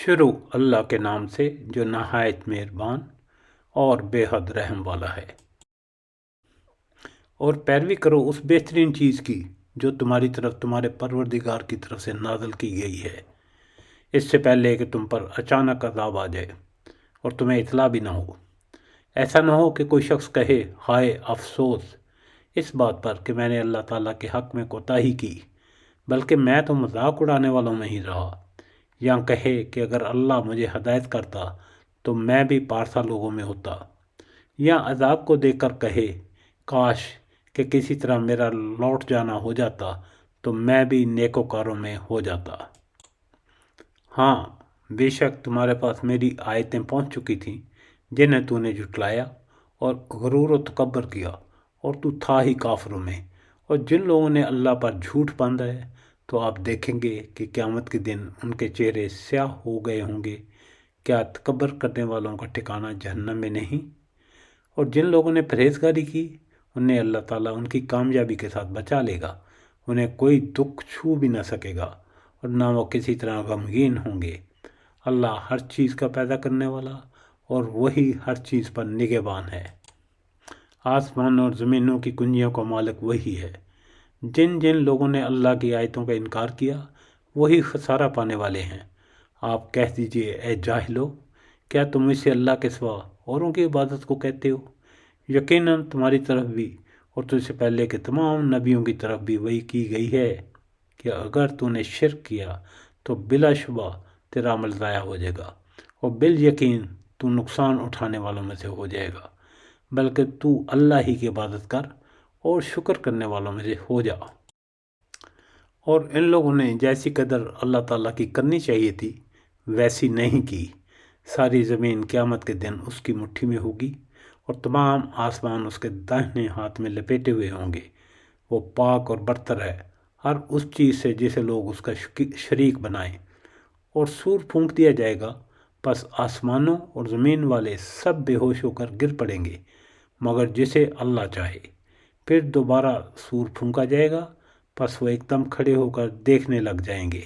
شروع اللہ کے نام سے جو نہایت مہربان اور بے حد رحم والا ہے۔ اور پیروی کرو اس بہترین چیز کی جو تمہاری طرف تمہارے پروردگار کی طرف سے نازل کی گئی ہے، اس سے پہلے کہ تم پر اچانک عذاب آ جائے اور تمہیں اطلاع بھی نہ ہو۔ ایسا نہ ہو کہ کوئی شخص کہے ہائے افسوس اس بات پر کہ میں نے اللہ تعالیٰ کے حق میں کوتاہی کی، بلکہ میں تو مذاق اڑانے والوں میں ہی رہا۔ یا کہے کہ اگر اللہ مجھے ہدایت کرتا تو میں بھی پارسا لوگوں میں ہوتا۔ یا عذاب کو دیکھ کر کہے کاش کہ کسی طرح میرا لوٹ جانا ہو جاتا تو میں بھی نیکوکاروں میں ہو جاتا۔ ہاں بے شک تمہارے پاس میری آیتیں پہنچ چکی تھیں جنہیں تو نے جھٹلایا اور غرور و تکبر کیا، اور تو تھا ہی کافروں میں۔ اور جن لوگوں نے اللہ پر جھوٹ باندھا ہے تو آپ دیکھیں گے کہ قیامت کے دن ان کے چہرے سیاہ ہو گئے ہوں گے۔ کیا تکبر کرنے والوں کا ٹھکانہ جہنم میں نہیں؟ اور جن لوگوں نے پرہیزگاری کی انہیں اللہ تعالیٰ ان کی کامیابی کے ساتھ بچا لے گا۔ انہیں کوئی دکھ چھو بھی نہ سکے گا اور نہ وہ کسی طرح غمگین ہوں گے۔ اللہ ہر چیز کا پیدا کرنے والا اور وہی ہر چیز پر نگہبان ہے۔ آسمان اور زمینوں کی کنجیوں کا مالک وہی ہے۔ جن جن لوگوں نے اللہ کی آیتوں کا انکار کیا وہی خسارہ پانے والے ہیں۔ آپ کہہ دیجئے اے جاہلو، کیا تم اسے اللہ کے سوا اوروں کی عبادت کو کہتے ہو؟ یقیناً تمہاری طرف بھی اور تجھ سے پہلے کے تمام نبیوں کی طرف بھی وہی کی گئی ہے کہ اگر تو نے شرک کیا تو بلا شبہ تیرا عمل ضائع ہو جائے گا اور بالیقین تو نقصان اٹھانے والوں میں سے ہو جائے گا، بلکہ تو اللہ ہی کی عبادت کر اور شکر کرنے والوں میں سے ہو جا۔ اور ان لوگوں نے جیسی قدر اللہ تعالیٰ کی کرنی چاہیے تھی ویسی نہیں کی۔ ساری زمین قیامت کے دن اس کی مٹھی میں ہوگی اور تمام آسمان اس کے داہنے ہاتھ میں لپیٹے ہوئے ہوں گے۔ وہ پاک اور برتر ہے ہر اس چیز سے جسے لوگ اس کا شریک بنائیں۔ اور سور پھونک دیا جائے گا، پس آسمانوں اور زمین والے سب بے ہوش ہو کر گر پڑیں گے مگر جسے اللہ چاہے۔ پھر دوبارہ سور پھونکا جائے گا، پس وہ ایک دم کھڑے ہو کر دیکھنے لگ جائیں گے۔